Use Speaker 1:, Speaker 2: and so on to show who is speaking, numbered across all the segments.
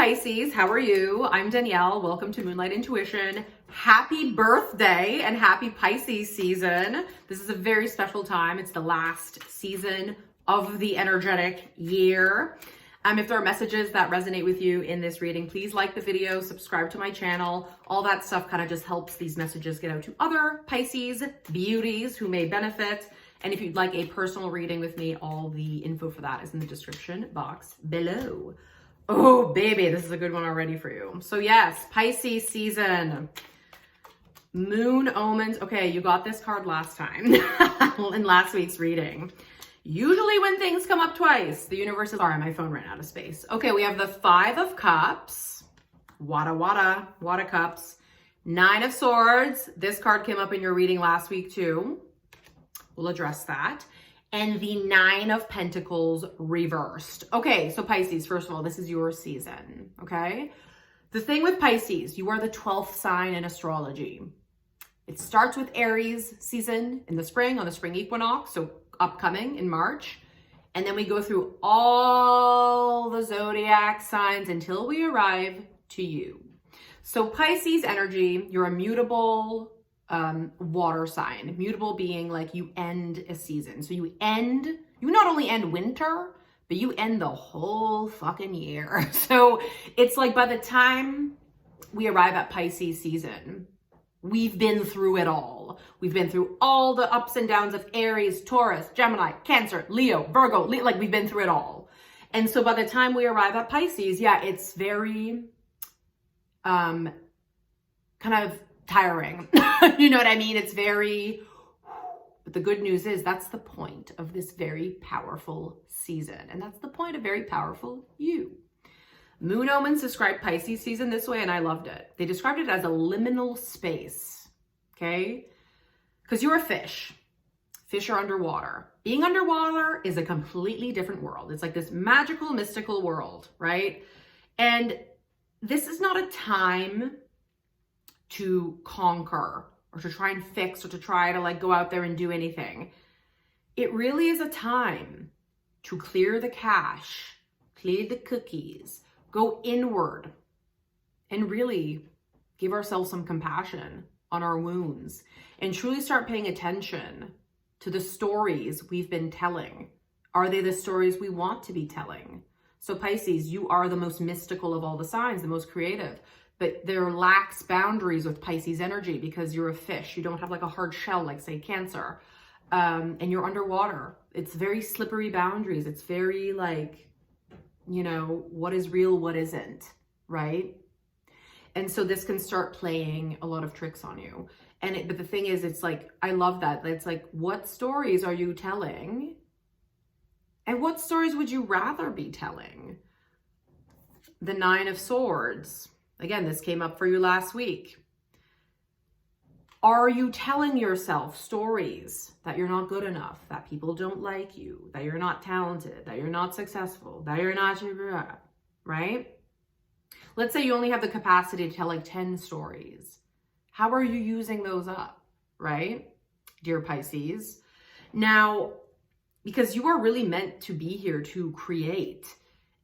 Speaker 1: Pisces, how are you? I'm Danielle. Welcome to Moonlight Intuition. Happy birthday and happy Pisces season. This is a very special time. It's the last season of the energetic year. If there are messages that resonate with you in this reading, please like the video, subscribe to my channel. All that stuff kind of just helps these messages get out to other Pisces beauties who may benefit. And if you'd like a personal reading with me, all the info for that is in the description box below. Oh, baby, this is a good one already for you. So yes, Pisces season. Moon omens. Okay, you got this card last time in last week's reading. Usually when things come up twice, the universe is... Sorry, my phone ran out of space. Okay, we have the Five of Cups. Wada cups. Nine of Swords. This card came up in your reading last week too. We'll address that. And the Nine of Pentacles reversed. Okay, so Pisces, first of all, this is your season, okay? The thing with Pisces, you are the 12th sign in astrology. It starts with Aries season in the spring, on the spring equinox, so upcoming in March. And then we go through all the zodiac signs until we arrive to you. So Pisces energy, you're a mutable water sign. Mutable being like you end a season. So you not only end winter, but you end the whole fucking year. So it's like by the time we arrive at Pisces season, we've been through it all. We've been through all the ups and downs of Aries, Taurus, Gemini, Cancer, Leo, Virgo, like we've been through it all. And so by the time we arrive at Pisces, yeah, it's very kind of tiring. You know what I mean? It's very, but the good news is that's the point of this very powerful season. And that's the point of very powerful you. Moon omens described Pisces season this way, and I loved it. They described it as a liminal space, okay? Because you're a fish. Fish are underwater. Being underwater is a completely different world. It's like this magical, mystical world, right? And this is not a time to conquer or to try and fix or to try to like go out there and do anything. It really is a time to clear the cache, clear the cookies, go inward, and really give ourselves some compassion on our wounds and truly start paying attention to the stories we've been telling. Are they the stories we want to be telling? So Pisces, you are the most mystical of all the signs, the most creative, but there lacks boundaries with Pisces energy because you're a fish. You don't have like a hard shell, like say Cancer, and you're underwater. It's very slippery boundaries. It's very like, you know, what is real, what isn't, right? And so this can start playing a lot of tricks on you. But the thing is, it's like, I love that. It's like, what stories are you telling? And what stories would you rather be telling? The Nine of Swords. Again, this came up for you last week. Are you telling yourself stories that you're not good enough, that people don't like you, that you're not talented, that you're not successful, that you're not, right? Let's say you only have the capacity to tell like 10 stories. How are you using those up, right? Dear Pisces. Now, because you are really meant to be here to create.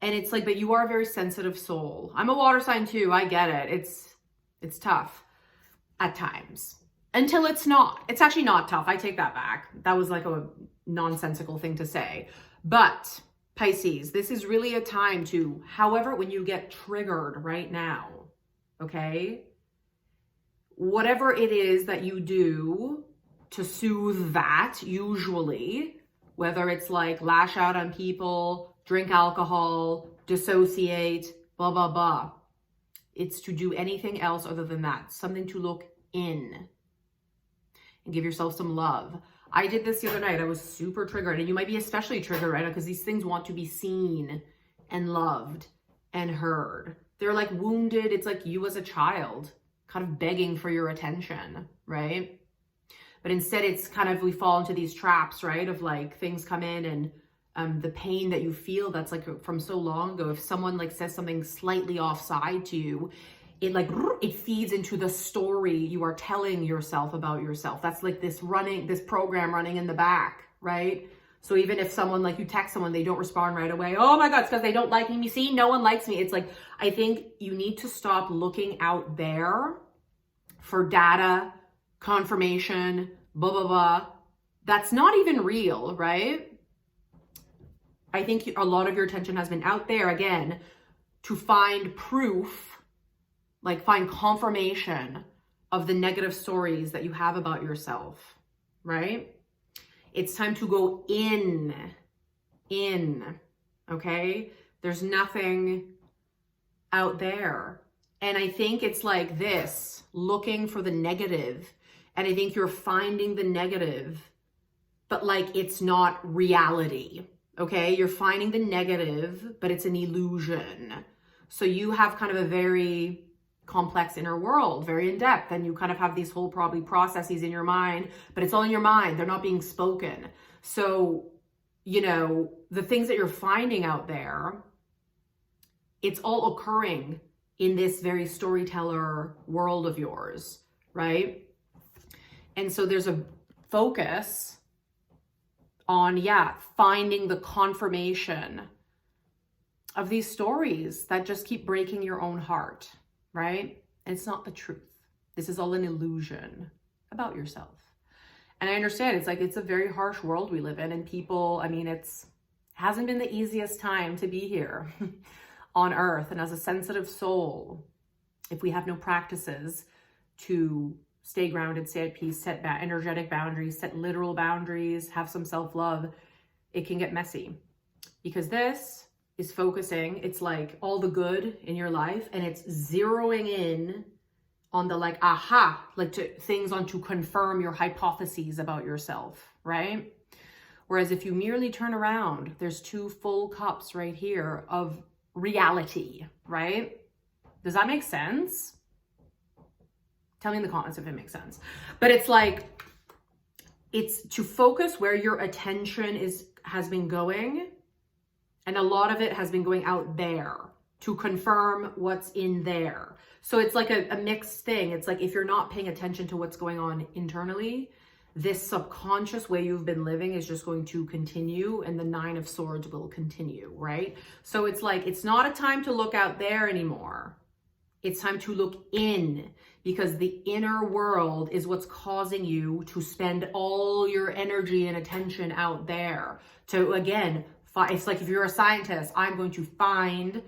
Speaker 1: And it's like, but you are a very sensitive soul. I'm a water sign too. I get it. It's tough at times until it's not. It's actually not tough. I take that back. That was like a nonsensical thing to say. But Pisces, this is really a time to, however, when you get triggered right now, okay, whatever it is that you do to soothe that, usually, whether it's like lash out on people, drink alcohol, dissociate, blah, blah, blah. It's to do anything else other than that. Something to look in and give yourself some love. I did this the other night. I was super triggered, and you might be especially triggered right now because these things want to be seen and loved and heard. They're like wounded. It's like you as a child kind of begging for your attention, right? But instead it's kind of, we fall into these traps, right? Of like things come in and the pain that you feel that's like from so long ago. If someone like says something slightly offside to you, it feeds into the story you are telling yourself about yourself. That's like this program running in the back, right? So even if someone, like you text someone, they don't respond right away. Oh my God, it's because they don't like me. See, no one likes me. It's like, I think you need to stop looking out there for data, confirmation, blah, blah, blah. That's not even real, right? I think a lot of your attention has been out there, again, to find proof, like find confirmation of the negative stories that you have about yourself, right? It's time to go in, okay? There's nothing out there. And I think it's like this, looking for the negative. And I think you're finding the negative, but like it's not reality, okay? You're finding the negative, but it's an illusion. So you have kind of a very complex inner world, very in depth, and you kind of have these whole probably processes in your mind, but it's all in your mind. They're not being spoken. So, you know, the things that you're finding out there, it's all occurring in this very storyteller world of yours, right? And so there's a focus on, finding the confirmation of these stories that just keep breaking your own heart, right? And it's not the truth. This is all an illusion about yourself. And I understand it's a very harsh world we live in, and people, I mean, hasn't been the easiest time to be here on earth. And as a sensitive soul, if we have no practices to stay grounded, stay at peace, set energetic boundaries, set literal boundaries, have some self-love, it can get messy. Because this is focusing, it's like all the good in your life, and it's zeroing in on the like, things to confirm your hypotheses about yourself, right? Whereas if you merely turn around, there's 2 full cups right here of reality, right? Does that make sense? Tell me in the comments if it makes sense. But it's like, it's to focus where your attention has been going. And a lot of it has been going out there to confirm what's in there. So it's like a mixed thing. It's like if you're not paying attention to what's going on internally, this subconscious way you've been living is just going to continue, and the 9 of Swords will continue, right? So it's like, it's not a time to look out there anymore. It's time to look in, because the inner world is what's causing you to spend all your energy and attention out there. To, again, it's like if you're a scientist, I'm going to find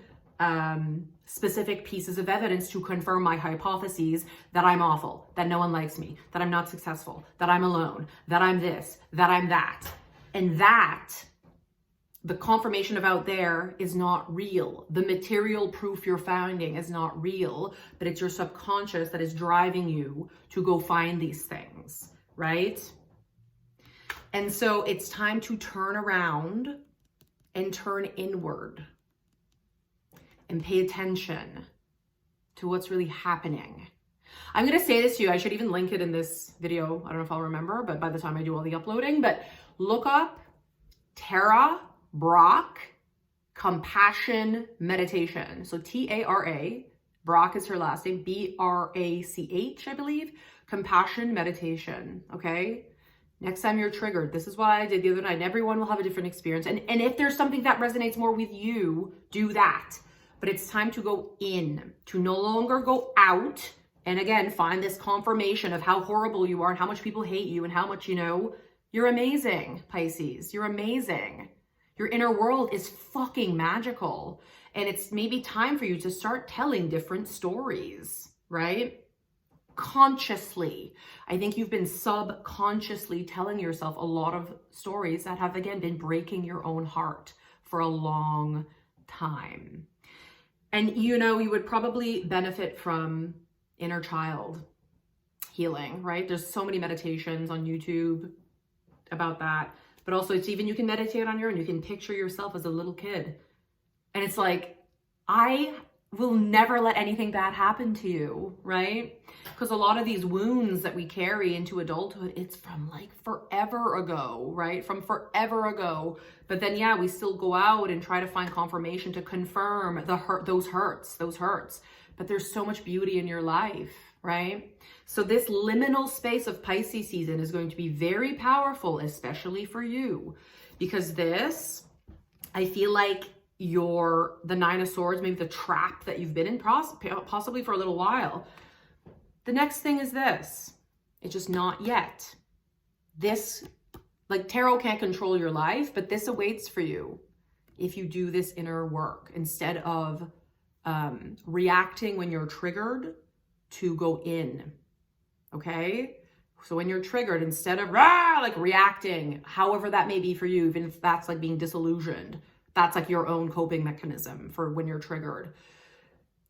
Speaker 1: specific pieces of evidence to confirm my hypotheses that I'm awful, that no one likes me, that I'm not successful, that I'm alone, that I'm this, that I'm that. And that, the confirmation of out there is not real. The material proof you're finding is not real, but it's your subconscious that is driving you to go find these things, right? And so it's time to turn around and turn inward and pay attention to what's really happening. I'm going to say this to you. I should even link it in this video. I don't know if I'll remember, but by the time I do all the uploading, but look up Tara Brach Compassion Meditation. So T-A-R-A, Brach is her last name, B-R-A-C-H, I believe. Compassion Meditation, okay? Next time you're triggered, this is what I did the other night, and everyone will have a different experience. And if there's something that resonates more with you, do that. But it's time to go in, to no longer go out. And again, find this confirmation of how horrible you are and how much people hate you and how much, you're amazing, Pisces. You're amazing. Your inner world is fucking magical. And it's maybe time for you to start telling different stories, right? Consciously. I think you've been subconsciously telling yourself a lot of stories that have, again, been breaking your own heart for a long time. And, you would probably benefit from inner child healing, right? There's so many meditations on YouTube about that. But also it's even, you can meditate on your own. You can picture yourself as a little kid. And it's like, I will never let anything bad happen to you, right? Because a lot of these wounds that we carry into adulthood, it's from like forever ago, right? From forever ago. But then, we still go out and try to find confirmation to confirm those hurts. But there's so much beauty in your life, right? So this liminal space of Pisces season is going to be very powerful, especially for you, because this, I feel like the Nine of Swords, maybe the trap that you've been in possibly for a little while. The next thing is this. It's just not yet. This, like, tarot can't control your life, but this awaits for you if you do this inner work instead of reacting when you're triggered, to go in. Okay? So when you're triggered, instead of like reacting, however that may be for you, even if that's like being disillusioned, that's like your own coping mechanism for when you're triggered,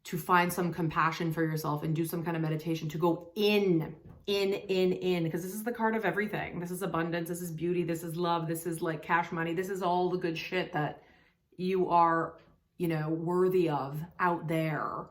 Speaker 1: to find some compassion for yourself and do some kind of meditation to go in, because this is the card of everything. This is abundance, this is beauty, this is love, this is like cash money, this is all the good shit that you are, you know, worthy of out there.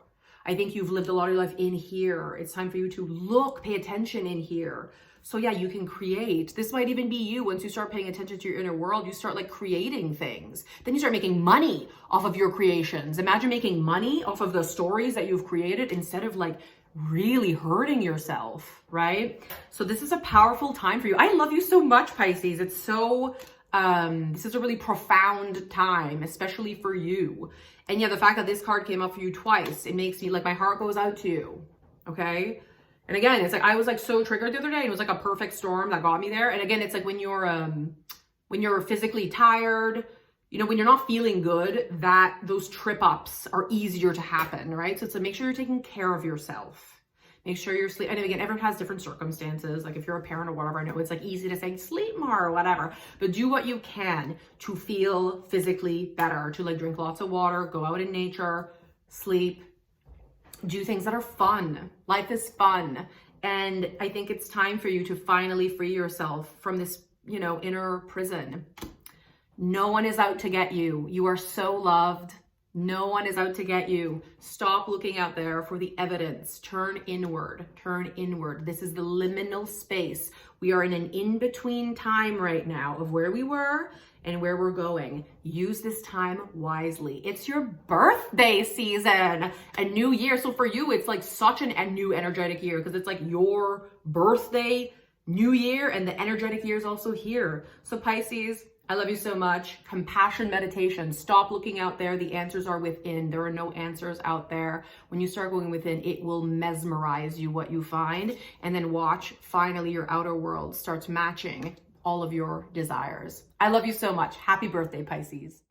Speaker 1: I think you've lived a lot of your life in here. It's time for you to look, pay attention in here. So yeah, you can create. This might even be you. Once you start paying attention to your inner world, you start like creating things. Then you start making money off of your creations. Imagine making money off of the stories that you've created instead of like really hurting yourself, right? So this is a powerful time for you. I love you so much, Pisces. It's so, this is a really profound time, especially for you. And yeah, the fact that this card came up for you twice, it makes me like, my heart goes out to you, okay? And again, it's like, I was like so triggered the other day, and it was like a perfect storm that got me there. And again, it's like when you're physically tired, you know, when you're not feeling good, that those trip ups are easier to happen, right? So it's like, make sure you're taking care of yourself. Make sure you're sleep. And again, everyone has different circumstances. Like if you're a parent or whatever, I know it's like easy to say sleep more or whatever, but do what you can to feel physically better, to like drink lots of water, go out in nature, sleep, do things that are fun. Life is fun. And I think it's time for you to finally free yourself from this, you know, inner prison. No one is out to get you. You are so loved. No one is out to get you. Stop looking out there for the evidence. Turn inward. Turn inward. This is the liminal space. We are in an in-between time right now of where we were and where we're going. Use this time wisely. It's your birthday season, a new year. So for you, it's like such a new energetic year, because it's like your birthday, new year, and the energetic year is also here. So Pisces, I love you so much. Compassion meditation. Stop looking out there. The answers are within. There are no answers out there. When you start going within, it will mesmerize you what you find. And then watch, finally, your outer world starts matching all of your desires. I love you so much. Happy birthday, Pisces.